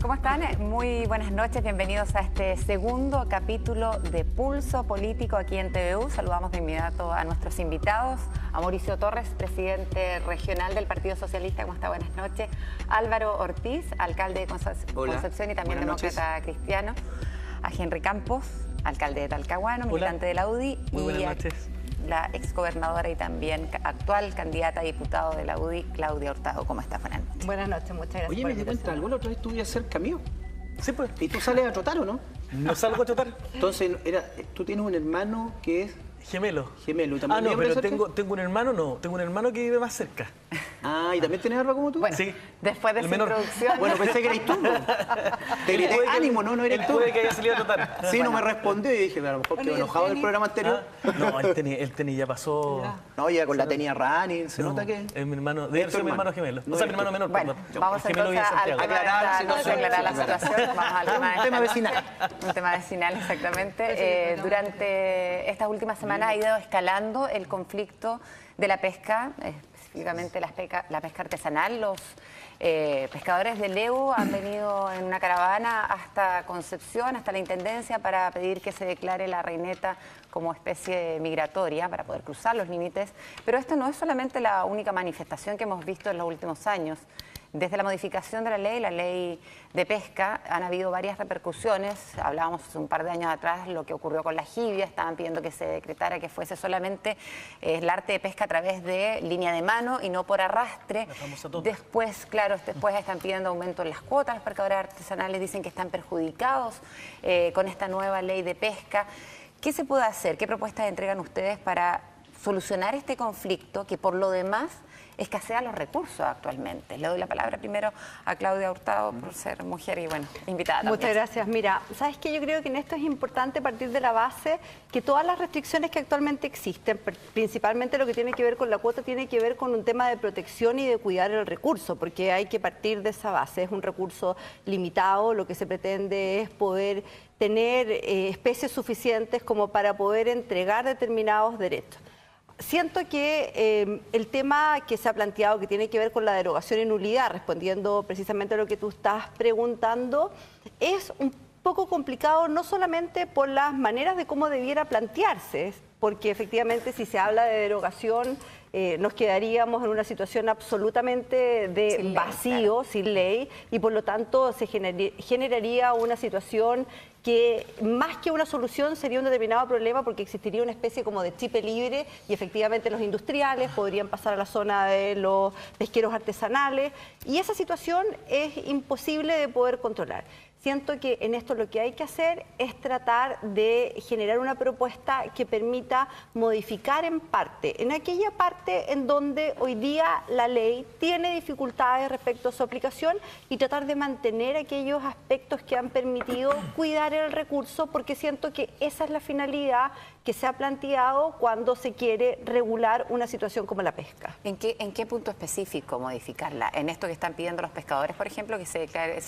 ¿Cómo están? Muy buenas noches, bienvenidos a este segundo capítulo de Pulso Político aquí en TVU. Saludamos de inmediato a nuestros invitados, a Mauricio Torres, presidente regional del Partido Socialista. ¿Cómo está? Buenas noches. Álvaro Ortiz, alcalde de Concepción y también demócrata cristiano. A Henry Campos, alcalde de Talcahuano, militante de la UDI. Muy buenas noches. La exgobernadora y también actual candidata a diputado de la UDI, Claudia Hurtado. ¿Cómo estás? Buenas noches. Buenas noches, muchas gracias. Oye, me di cuenta, ¿alguna otra vez tú ibas cerca mío? Sí, pues. ¿Y tú sales a trotar o no? No salgo a trotar. Entonces, tú tienes un hermano que es Gemelo. gemelo. ¿Y también No, vive pero cerca? tengo un hermano, tengo un hermano que vive más cerca. Ah, ¿y también tienes algo como tú? Bueno, Sí. después de El esa menor. introducción... Bueno, pensé que eres tú. Te grité, Puede que ánimo, no eres él tú. puede que haya salido a trotar. Sí, no me respondió y dije, a lo mejor quedó enojado del programa anterior. No, el tenis ya pasó. No, ya con la tenía running, se nota que... Es mi hermano, de hecho, mi hermano gemelo. No o sea, mi eres hermano tú. menor, Bueno, perdón. vamos El gemelo vive en entonces Santiago. Aclarar, a aclarar la situación. Vamos al Un tema vecinal. Un tema vecinal, exactamente. Durante estas últimas semanas ha ido escalando el conflicto de la pesca, específicamente la pesca artesanal. Los pescadores de Leu han venido en una caravana hasta Concepción, hasta la Intendencia, para pedir que se declare la reineta como especie migratoria para poder cruzar los límites. Pero esto no es solamente la única manifestación que hemos visto en los últimos años. Desde la modificación de la ley de pesca, han habido varias repercusiones. Hablábamos hace un par de años atrás lo que ocurrió con la jibia. Estaban pidiendo que se decretara que fuese solamente el arte de pesca a través de línea de mano y no por arrastre. Después, claro, están pidiendo aumento en las cuotas. Los pescadores artesanales dicen que están perjudicados con esta nueva ley de pesca. ¿Qué se puede hacer? ¿Qué propuestas entregan ustedes para solucionar este conflicto que por lo demás escasean los recursos actualmente? Le doy la palabra primero a Claudia Hurtado por ser mujer y, bueno, invitada también. Muchas gracias. Mira, ¿sabes qué? Yo creo que en esto es importante partir de la base que todas las restricciones que actualmente existen, principalmente lo que tiene que ver con la cuota, tiene que ver con un tema de protección y de cuidar el recurso, porque hay que partir de esa base. Es un recurso limitado, lo que se pretende es poder tener especies suficientes como para poder entregar determinados derechos. Siento que el tema que se ha planteado, que tiene que ver con la derogación y nulidad, respondiendo precisamente a lo que tú estás preguntando, es un poco complicado no solamente por las maneras de cómo debiera plantearse, porque efectivamente si se habla de derogación nos quedaríamos en una situación absolutamente de sin vacío, ley, claro, sin ley, y por lo tanto se generaría una situación que más que una solución sería un determinado problema, porque existiría una especie como de chip libre y efectivamente los industriales podrían pasar a la zona de los pesqueros artesanales y esa situación es imposible de poder controlar. Siento que en esto lo que hay que hacer es tratar de generar una propuesta que permita modificar en parte, en aquella parte en donde hoy día la ley tiene dificultades respecto a su aplicación y tratar de mantener aquellos aspectos que han permitido cuidar el recurso, porque siento que esa es la finalidad que se ha planteado cuando se quiere regular una situación como la pesca. ¿En qué punto específico modificarla? En esto que están pidiendo los pescadores, por ejemplo, que se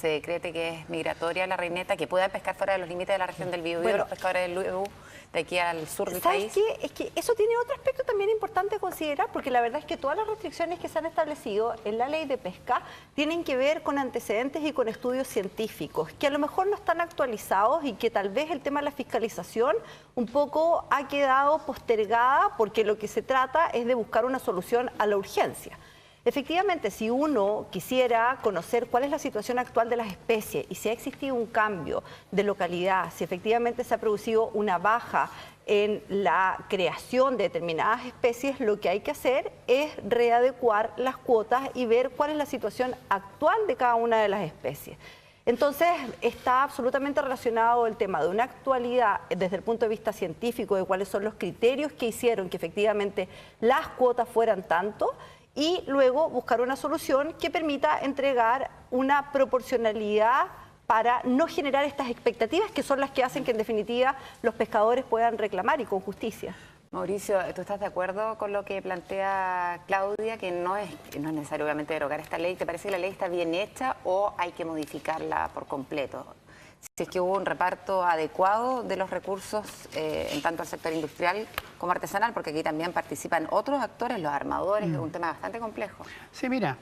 decrete que es migratoria la reineta, que puedan pescar fuera de los límites de la región del Biobío, los pescadores del Leu, de aquí al sur del país. ¿Sabes qué? Es que eso tiene otro aspecto también importante a considerar, porque la verdad es que todas las restricciones que se han establecido en la ley de pesca tienen que ver con antecedentes y con estudios científicos, que a lo mejor no están actualizados y que tal vez el tema de la fiscalización un poco ha quedado postergada, porque lo que se trata es de buscar una solución a la urgencia. Efectivamente, si uno quisiera conocer cuál es la situación actual de las especies y si ha existido un cambio de localidad, si efectivamente se ha producido una baja en la creación de determinadas especies, lo que hay que hacer es readecuar las cuotas y ver cuál es la situación actual de cada una de las especies. Entonces, está absolutamente relacionado el tema de una actualidad desde el punto de vista científico, de cuáles son los criterios que hicieron que efectivamente las cuotas fueran tanto, y luego buscar una solución que permita entregar una proporcionalidad para no generar estas expectativas que son las que hacen que en definitiva los pescadores puedan reclamar y con justicia. Mauricio, ¿tú estás de acuerdo con lo que plantea Claudia, que no es necesario obviamente derogar esta ley? ¿Te parece que la ley está bien hecha o hay que modificarla por completo? Si es que hubo un reparto adecuado de los recursos en tanto al sector industrial como artesanal, porque aquí también participan otros actores, los armadores, es un tema bastante complejo. Sí, mira,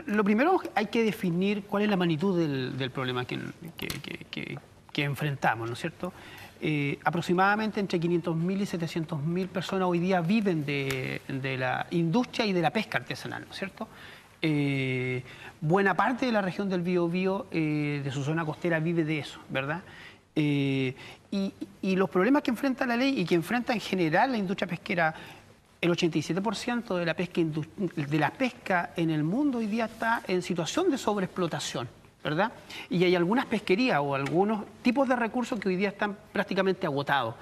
lo primero hay que definir cuál es la magnitud del problema que enfrentamos, ¿no es cierto? Aproximadamente entre 500.000 y 700.000 personas hoy día viven de la industria y de la pesca artesanal, ¿no es cierto? Buena parte de la región del Biobío, de su zona costera, vive de eso, ¿verdad? Y los problemas que enfrenta la ley y que enfrenta en general la industria pesquera, el 87% de la pesca en el mundo hoy día está en situación de sobreexplotación, ¿verdad? Y hay algunas pesquerías o algunos tipos de recursos que hoy día están prácticamente agotados.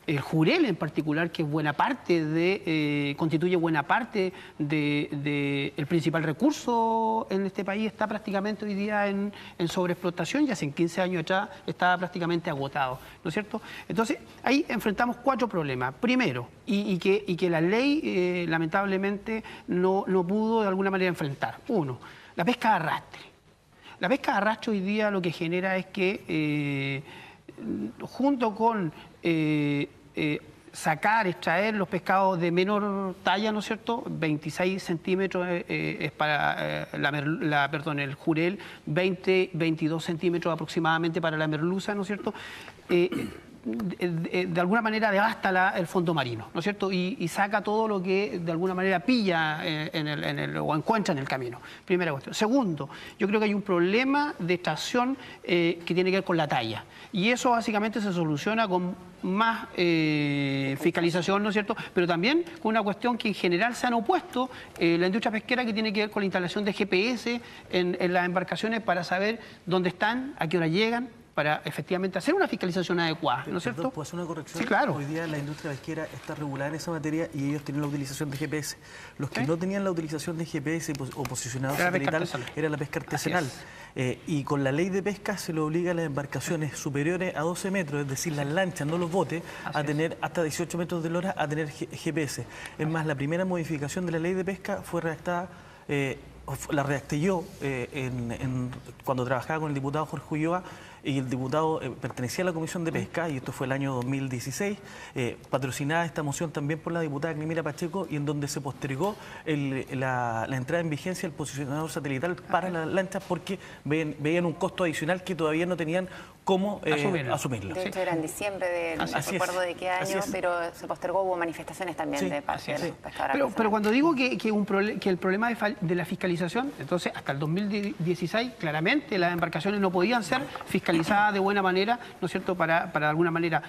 El jurel en particular, que es constituye buena parte del principal recurso en este país, está prácticamente hoy día en sobreexplotación y hace 15 años atrás estaba prácticamente agotado, ¿no es cierto? Entonces, ahí enfrentamos 4 problemas. Primero, y que la ley lamentablemente no pudo de alguna manera enfrentar. Uno, la pesca de arrastre. La pesca de arrastre hoy día lo que genera es que junto con extraer los pescados de menor talla, ¿no es cierto? 26 centímetros es para el jurel, 22 centímetros aproximadamente para la merluza, ¿no es cierto? De alguna manera devasta el fondo marino, ¿no es cierto? Y saca todo lo que de alguna manera pilla o encuentra en el camino. Primera cuestión. Segundo, yo creo que hay un problema de extracción que tiene que ver con la talla. Y eso básicamente se soluciona con más fiscalización, ¿no es cierto? Pero también con una cuestión que en general se han opuesto la industria pesquera, que tiene que ver con la instalación de GPS en las embarcaciones para saber dónde están, a qué hora llegan, para efectivamente hacer una fiscalización adecuada, ¿no es cierto? ¿Puedo hacer una corrección? Sí, claro. Hoy día la industria pesquera está regulada en esa materia y ellos tienen la utilización de GPS. Los que no tenían la utilización de GPS o posicionado satelital era la pesca artesanal. Y con la ley de pesca se le obliga a las embarcaciones superiores a 12 metros, es decir, las lanchas, no los botes, a tener hasta 18 metros de hora a tener GPS. Es más, la primera modificación de la ley de pesca fue redactada... la redacté yo cuando trabajaba con el diputado Jorge Ulloa, y el diputado pertenecía a la Comisión de Pesca, y esto fue el año 2016, patrocinada esta moción también por la diputada Crimila Pacheco, y en donde se postergó la entrada en vigencia del posicionador satelital para las lanchas porque veían un costo adicional que todavía no tenían cómo asumirlo. De hecho, era en diciembre, no recuerdo de qué año, pero se postergó, hubo manifestaciones también de parte de los pescadores. Pero cuando digo que el problema de la fiscalización, entonces hasta el 2016 claramente las embarcaciones no podían ser fiscalizadas de buena manera, ¿no es cierto?, para de alguna manera,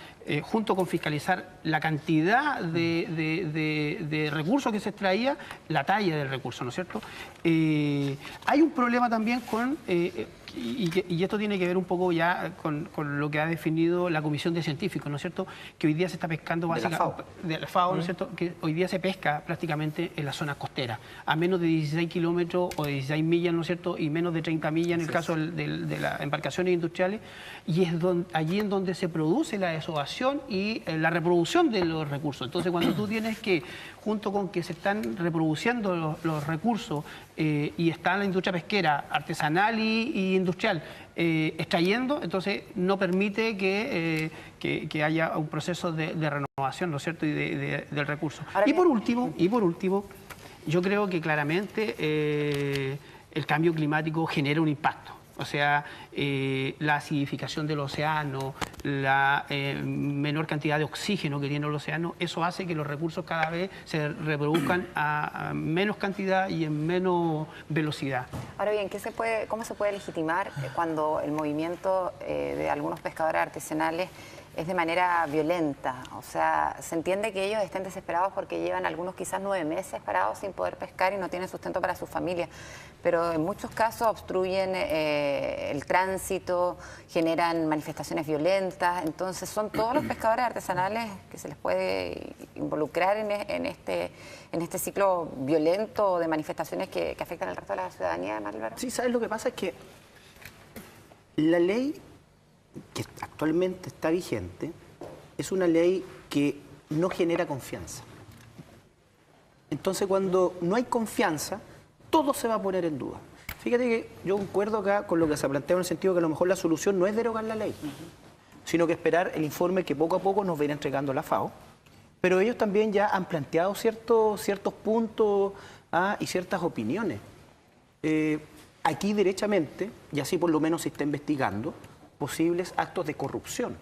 junto con fiscalizar la cantidad de recursos que se extraía, la talla del recurso, ¿no es cierto? Hay un problema también con... Y esto tiene que ver un poco ya con lo que ha definido la Comisión de Científicos, ¿no es cierto?, que hoy día se está pescando básicamente de la FAO, ¿no es cierto?, que hoy día se pesca prácticamente en las zonas costeras, a menos de 16 kilómetros o 16 millas, ¿no es cierto?, y menos de 30 millas en el caso de las embarcaciones industriales, y es allí en donde se produce la desovación y la reproducción de los recursos. Entonces, cuando tú tienes que, junto con que se están reproduciendo los recursos y está la industria pesquera artesanal y industrial extrayendo, entonces no permite que haya un proceso de renovación, ¿no es cierto?, y del recurso. Y por último, yo creo que claramente el cambio climático genera un impacto. O sea, la acidificación del océano, la menor cantidad de oxígeno que tiene el océano, eso hace que los recursos cada vez se reproduzcan a menos cantidad y en menos velocidad. Ahora bien, ¿cómo se puede legitimar cuando el movimiento de algunos pescadores artesanales es de manera violenta? O sea, se entiende que ellos estén desesperados porque llevan algunos quizás 9 meses parados sin poder pescar y no tienen sustento para sus familias, pero en muchos casos obstruyen el tránsito, generan manifestaciones violentas. Entonces, ¿son todos los pescadores artesanales que se les puede involucrar en este ciclo violento de manifestaciones que afectan al resto de la ciudadanía, Álvaro? Sí, ¿sabes lo que pasa? Es que La ley que actualmente está vigente es una ley que no genera confianza. Entonces, cuando no hay confianza, todo se va a poner en duda. Fíjate que yo concuerdo acá con lo que se plantea en el sentido que a lo mejor la solución no es derogar la ley, sino que esperar el informe que poco a poco nos va a ir entregando la FAO. Pero ellos también ya han planteado ciertos puntos y ciertas opiniones. Aquí derechamente, y así por lo menos se está investigando, posibles actos de corrupción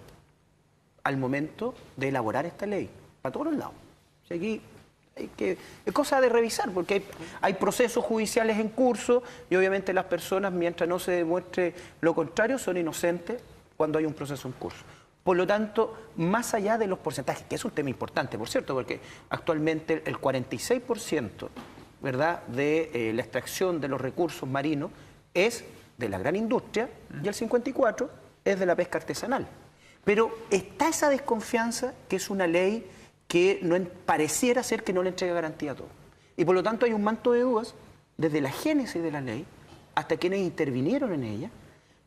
al momento de elaborar esta ley, para todos los lados. O sea, aquí es cosa de revisar, porque hay procesos judiciales en curso y obviamente las personas, mientras no se demuestre lo contrario, son inocentes cuando hay un proceso en curso. Por lo tanto, más allá de los porcentajes, que es un tema importante, por cierto, porque actualmente el 46%, ¿verdad?, de la extracción de los recursos marinos es de la gran industria y el 54% es de la pesca artesanal. Pero está esa desconfianza que es una ley que no pareciera ser que no le entrega garantía a todo. Y por lo tanto hay un manto de dudas desde la génesis de la ley hasta quienes intervinieron en ella,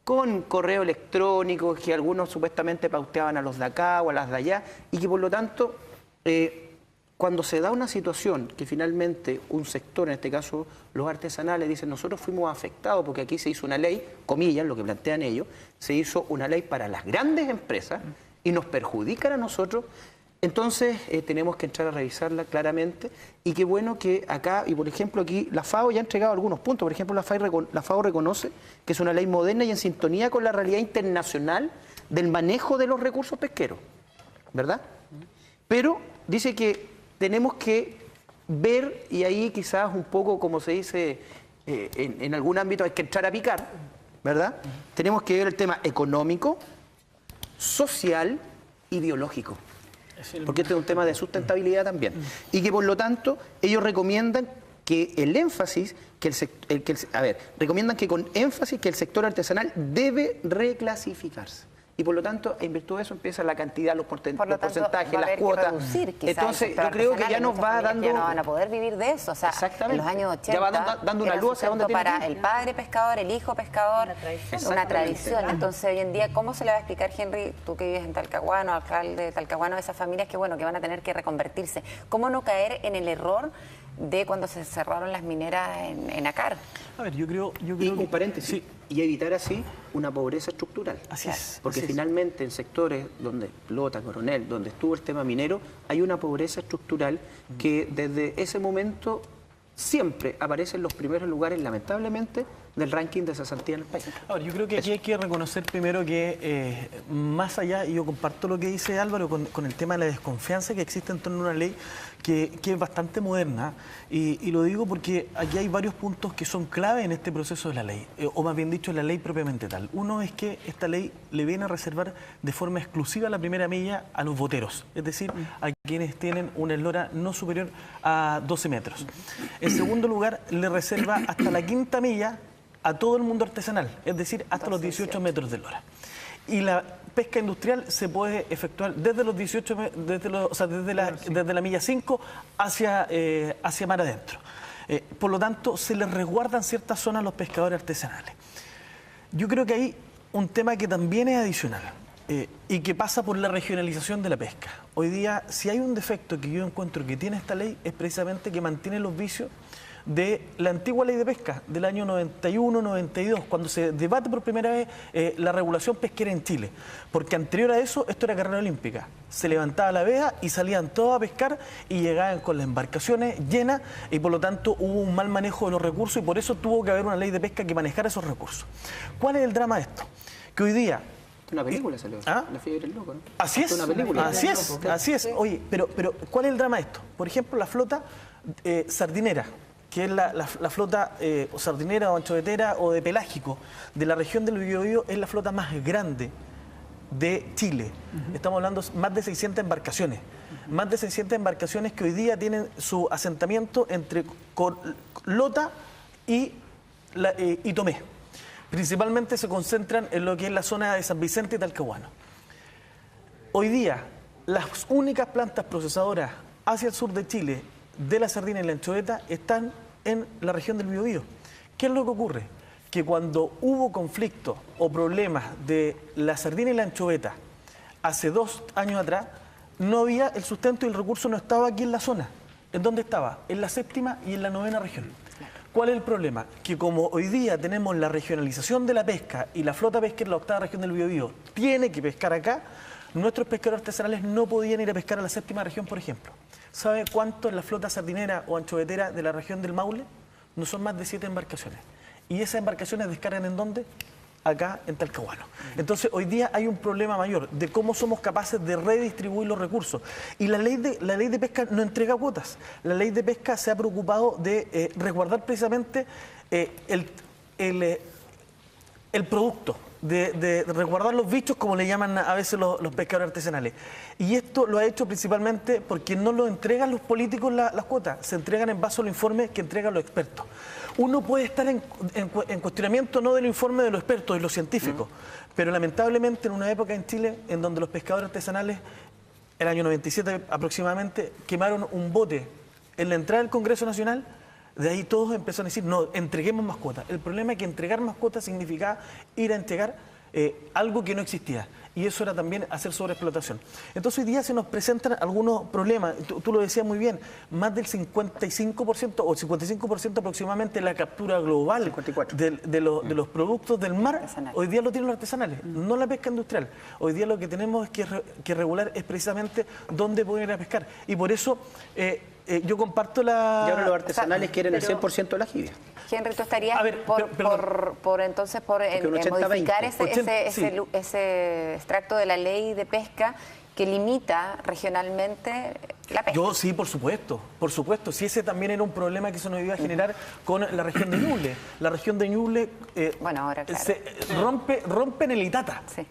con correo electrónico que algunos supuestamente pauteaban a los de acá o a las de allá, y que por lo tanto, cuando se da una situación que finalmente un sector, en este caso los artesanales, dicen nosotros fuimos afectados porque aquí se hizo una ley, comillas, lo que plantean ellos, se hizo una ley para las grandes empresas y nos perjudican a nosotros, entonces tenemos que entrar a revisarla claramente, y qué bueno que acá, y por ejemplo aquí la FAO ya ha entregado algunos puntos. Por ejemplo, la FAO reconoce que es una ley moderna y en sintonía con la realidad internacional del manejo de los recursos pesqueros, ¿verdad? Pero dice que tenemos que ver, y ahí quizás un poco como se dice en algún ámbito hay que entrar a picar, ¿verdad? Tenemos que ver el tema económico, social y biológico. Porque este es un tema de sustentabilidad también. Y que por lo tanto ellos recomiendan que el énfasis, recomiendan que con énfasis que el sector artesanal debe reclasificarse. Y por lo tanto, en virtud de eso empieza la cantidad, los porcentajes, las cuotas. Entonces, yo creo que ya nos va dando... Ya no van a poder vivir de eso. O sea, en los años 80 ya va dando una luz hacia dónde tiene para que ir. el padre pescador, el hijo pescador, una tradición. Entonces, hoy en día, ¿cómo se le va a explicar, Henry, tú que vives en Talcahuano, alcalde de Talcahuano, a esas familias que, bueno, que van a tener que reconvertirse? ¿Cómo no caer en el error de cuando se cerraron las mineras en Acar? A ver, yo creo Y que... un paréntesis, Sí. y evitar así una pobreza estructural. Así es. Porque así es. finalmente en sectores donde Lota, Coronel, donde estuvo el tema minero, hay una pobreza estructural que desde ese momento siempre aparece en los primeros lugares, lamentablemente, del ranking de cesantía en el país. Ahora, yo creo que aquí hay que reconocer primero que más allá, y yo comparto lo que dice Álvaro con el tema de la desconfianza que existe en torno a una ley que es bastante moderna, y lo digo porque aquí hay varios puntos que son clave en este proceso de la ley, o más bien dicho, la ley propiamente tal. Uno es que esta ley le viene a reservar de forma exclusiva la primera milla a los boteros, es decir, a quienes tienen una eslora no superior a 12 metros. En segundo lugar, le reserva hasta la quinta milla a todo el mundo artesanal, es decir, hasta los 18 metros de eslora. Y la pesca industrial se puede efectuar desde los 18, desde la milla 5 hacia mar adentro. Por lo tanto, se les resguardan ciertas zonas a los pescadores artesanales. Yo creo que hay un tema que también es adicional y que pasa por la regionalización de la pesca. Hoy día, si hay un defecto que yo encuentro que tiene esta ley, es precisamente que mantiene los vicios de la antigua ley de pesca del año 91-92, cuando se debate por primera vez la regulación pesquera en Chile. Porque anterior a eso, esto era carrera olímpica. Se levantaba la veda y salían todos a pescar y llegaban con las embarcaciones llenas y por lo tanto hubo un mal manejo de los recursos y por eso tuvo que haber una ley de pesca que manejara esos recursos. ¿Cuál es el drama de esto? Que hoy día... Una película salió. ¿Ah? La fiebre del loco, ¿no? Así es, Una película. así es. Oye, pero ¿cuál es el drama de esto? Por ejemplo, la flota sardinera, que es la flota o sardinera o anchovetera o de pelágico de la región del Biobío, es la flota más grande de Chile. Estamos hablando de más de 600 embarcaciones. Más de 600 embarcaciones que hoy día tienen su asentamiento entre Lota y Tomé. Principalmente se concentran en lo que es la zona de San Vicente y Talcahuano. Hoy día, las únicas plantas procesadoras hacia el sur de Chile de la sardina y la anchoveta están en la región del Biobío. ¿Qué es lo que ocurre? que cuando hubo conflictos o problemas de la sardina y la anchoveta hace 2 años atrás, no había el sustento y el recurso no estaba aquí en la zona. ¿En dónde estaba? En la 7ª y en la 9ª región. ¿Cuál es el problema? Que como hoy día tenemos la regionalización de la pesca y la flota pesquera en la 8ª región del Biobío tiene que pescar acá, nuestros pescadores artesanales no podían ir a pescar a la 7ª región, por ejemplo. ¿Sabe cuánto es la flota sardinera o anchovetera de la región del Maule? No son más de 7 embarcaciones. ¿Y esas embarcaciones descargan en dónde? Acá en Talcahuano. Entonces, hoy día hay un problema mayor de cómo somos capaces de redistribuir los recursos. Y la ley de pesca no entrega cuotas. La ley de pesca se ha preocupado de resguardar precisamente el producto, de resguardar los bichos, como le llaman a veces los pescadores artesanales. Y esto lo ha hecho principalmente porque no lo entregan los políticos las cuotas, se entregan en base a los informes que entregan los expertos. Uno puede estar en cuestionamiento no del informe de los expertos y los científicos, pero lamentablemente en una época en Chile en donde los pescadores artesanales, el año 97 aproximadamente, quemaron un bote en la entrada del Congreso Nacional. De ahí todos empezaron a decir, no, entreguemos más cuotas. El problema es que entregar más cuotas significaba ir a entregar algo que no existía. Y eso era también hacer sobreexplotación. Entonces hoy día se nos presentan algunos problemas. Tú lo decías muy bien, más del 55% o 55% aproximadamente la captura global de los productos del mar, hoy día lo tienen los artesanales, no la pesca industrial. Hoy día lo que tenemos es que regular es precisamente dónde pueden ir a pescar. Y por eso yo comparto la... Y ahora los artesanales quieren el 100% de la jibia. Henry, ¿tú estarías entonces por modificar ese extracto de la ley de pesca que limita regionalmente la pesca? Yo sí, por supuesto. Si ese también era un problema que se nos iba a generar con la región de Ñuble. La región de Ñuble bueno, ahora, claro, se rompe en el Itata. Sí.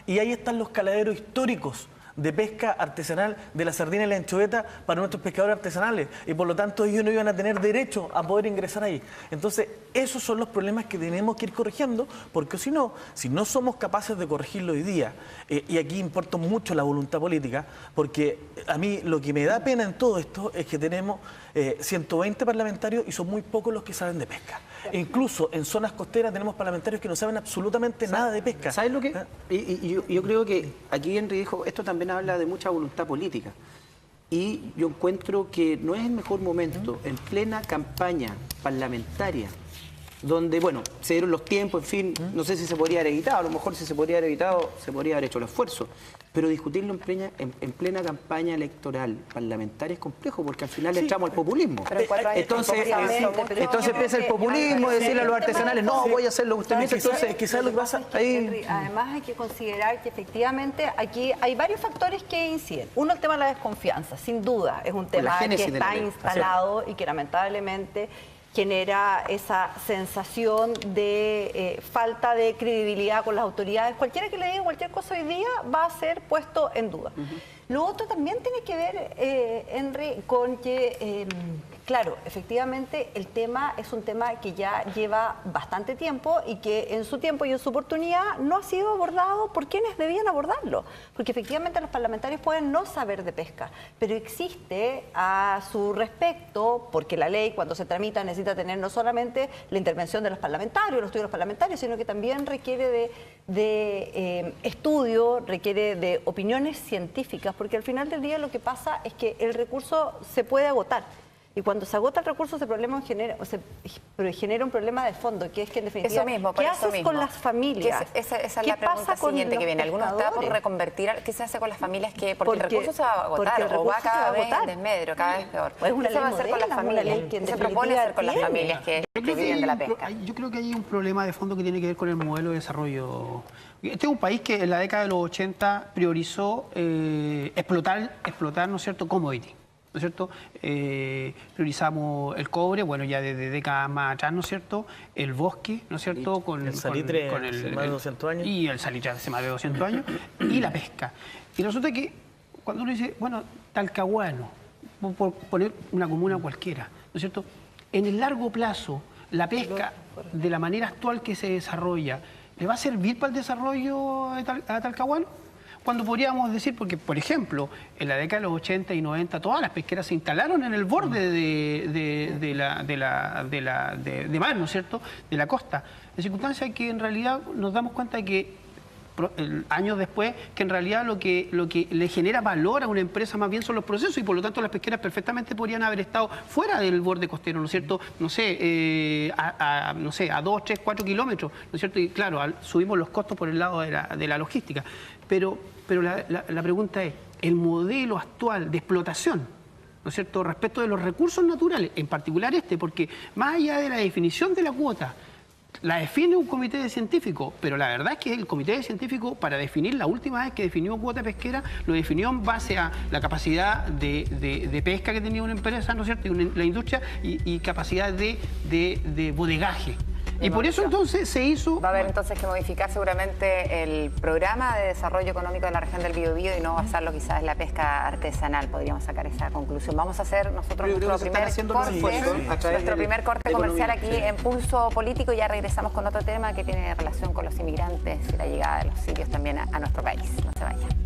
Y ahí están los caladeros históricos de pesca artesanal de la sardina y la anchoveta para nuestros pescadores artesanales, y por lo tanto ellos no iban a tener derecho a poder ingresar ahí. Entonces esos son los problemas que tenemos que ir corrigiendo, porque si no somos capaces de corregirlo hoy día, y aquí importa mucho la voluntad política, porque a mí lo que me da pena en todo esto es que tenemos 120 parlamentarios y son muy pocos los que saben de pesca. E incluso en zonas costeras tenemos parlamentarios que no saben absolutamente nada de pesca. ¿Sabes lo que? Yo creo que aquí Henry dijo, esto también habla de mucha voluntad política. Y yo encuentro que no es el mejor momento, en plena campaña parlamentaria, donde, bueno, se dieron los tiempos, en fin, no sé si se podría haber evitado, a lo mejor si se podría haber evitado, se podría haber hecho el esfuerzo, pero discutirlo en plena campaña electoral parlamentaria es complejo, porque al final entramos al populismo. Entonces empieza el populismo, decirle a los artesanales, no, voy a hacer lo que usted me dice, entonces quizás lo que pasa ahí... Además hay que considerar que efectivamente aquí hay varios factores que inciden. Uno, el tema de la desconfianza, sin duda, es un tema que está instalado y que lamentablemente genera esa sensación de falta de credibilidad con las autoridades. Cualquiera que le diga cualquier cosa hoy día va a ser puesto en duda. Lo otro también tiene que ver, Henry, con que, claro, efectivamente el tema es un tema que ya lleva bastante tiempo y que en su tiempo y en su oportunidad no ha sido abordado por quienes debían abordarlo. Porque efectivamente los parlamentarios pueden no saber de pesca, pero existe a su respecto, porque la ley cuando se tramita necesita tener no solamente la intervención de los parlamentarios, los estudios de los parlamentarios, sino que también requiere de estudio, requiere de opiniones científicas, porque al final del día lo que pasa es que el recurso se puede agotar. Y cuando se agota el recurso, genera un problema de fondo, que es que en definitiva, eso mismo, ¿qué haces con las familias? Esa es la pregunta siguiente que viene. ¿Alguno está por reconvertir? ¿Qué se hace con las familias? Porque el recurso se va a agotar o va cada vez en desmedro, cada vez peor. ¿Qué se va a hacer con las familias? ¿Qué se propone hacer con las familias que viven de la pesca? Yo creo que hay un problema de fondo que tiene que ver con el modelo de desarrollo. Este es un país que en la década de los 80 priorizó explotar, ¿no es cierto?, commodity. ¿No es cierto? Priorizamos el cobre, bueno, ya desde décadas más atrás, ¿no es cierto? El bosque, ¿no es cierto? Con el salitre hace más de 200 años. Y el salitre hace más de 200 años. Y la pesca. Y resulta que cuando uno dice, bueno, Talcahuano, por poner una comuna cualquiera, ¿no es cierto? En el largo plazo, la pesca, de la manera actual que se desarrolla, ¿le va a servir para el desarrollo a Talcahuano? cuando podríamos decir, porque por ejemplo, en la década de los 80 y 90 todas las pesqueras se instalaron en el borde de mar, ¿no es cierto?, de la costa. En circunstancias que en realidad nos damos cuenta de que años después, que en realidad lo que le genera valor a una empresa más bien son los procesos, y por lo tanto las pesqueras perfectamente podrían haber estado fuera del borde costero, ¿no es cierto? No sé, a 2, 3, 4 kilómetros, ¿no es cierto? Y claro, subimos los costos por el lado de la logística. Pero la pregunta es, el modelo actual de explotación, ¿no es cierto?, respecto de los recursos naturales, en particular porque más allá de la definición de la cuota, la define un comité de científicos, pero la verdad es que el comité de científicos, para definir, la última vez que definió cuota pesquera, lo definió en base a la capacidad de pesca que tenía una empresa, ¿no es cierto?, y la industria, y capacidad de bodegaje. Y por eso entonces se hizo... Va a haber entonces que modificar seguramente el programa de desarrollo económico de la región del Biobío y no basarlo quizás en la pesca artesanal, podríamos sacar esa conclusión. Vamos a hacer nosotros nuestro primer corte comercial aquí en Pulso Político, y ya regresamos con otro tema que tiene relación con los inmigrantes y la llegada de los sirios también a nuestro país. No se vayan.